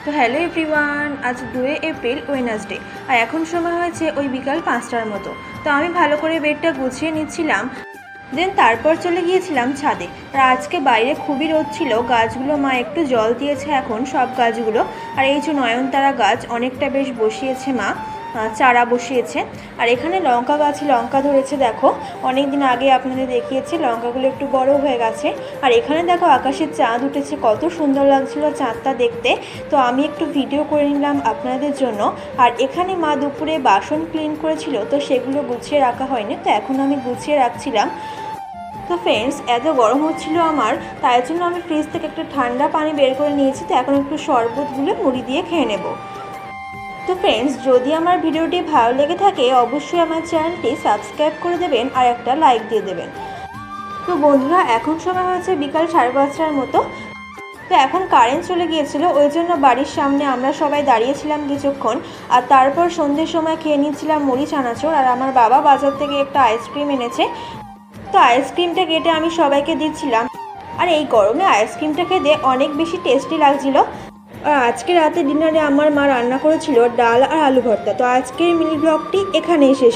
তো hello everyone, আজ 2 April Wednesday আর এখন সময় হয়েছে ওই বিকাল 5টার মতো। তো আমি ভালো করে বেডটা গুছিয়ে নিচ্ছিলাম, দেন তারপর চলে গিয়েছিলাম ছাদে। আর আজকে বাইরে খুবই রোদ ছিল, গাছগুলো মা একটু জল দিয়েছে এখন সব গাছগুলো। আর এই যে নয়নতারা গাছ অনেকটা বেশ বসিয়েছে মা, চারা বসিয়েছে। আর এখানে লঙ্কা গাছে লঙ্কা ধরেছে, দেখো অনেক দিন আগে আপনাদের দেখিয়েছি, লঙ্কাগুলো একটু বড় হয়ে গেছে। আর এখানে দেখো আকাশের চাঁদ উঠেছে, কত সুন্দর লাগছিল চাঁদটা দেখতে। তো আমি একটু ভিডিও করে নিলাম আপনাদের জন্য। আর এখানে মা দুপুরে বাসন ক্লিন করেছিল, তো সেগুলো গুছিয়ে রাখা হয়নি, তো এখন আমি গুছিয়ে রাখছিলাম। তো ফ্রেন্ডস, এত গরম হচ্ছিল আমার, তাই জন্য আমি ফ্রিজ থেকে একটা ঠান্ডা পানি বের করে নিয়েছি। তো এখন একটু শরবত গুলে মুড়ি দিয়ে খেয়ে নেব। তো ফ্রেন্ডস, যদি আমার ভিডিওটি ভালো লেগে থাকে অবশ্যই আমার চ্যানেলটি সাবস্ক্রাইব করে দেবেন আর একটা লাইক দিয়ে দেবেন। তো বন্ধুরা, এখন সময় হয়েছে বিকাল 5:30টার মতো। তো এখন কারেন্ট চলে গিয়েছিল, ওই জন্য বাড়ির সামনে আমরা সবাই দাঁড়িয়েছিলাম কিছুক্ষণ। আর তারপর সন্ধ্যের সময় খেয়ে নিচ্ছিলাম মুড়ি চানাচুর। আর আমার বাবা বাজার থেকে একটা আইসক্রিম এনেছে, তো আইসক্রিমটা কেটে আমি সবাইকে দিচ্ছিলাম। আর এই গরমে আইসক্রিমটা খেতে অনেক বেশি টেস্টি লাগছিল। আর আজকে রাতে ডিনারে আমার মা রান্না করেছিল ডাল আর আলু ভর্তা। তো আজকের মিনি ব্লগটি এখানেই শেষ।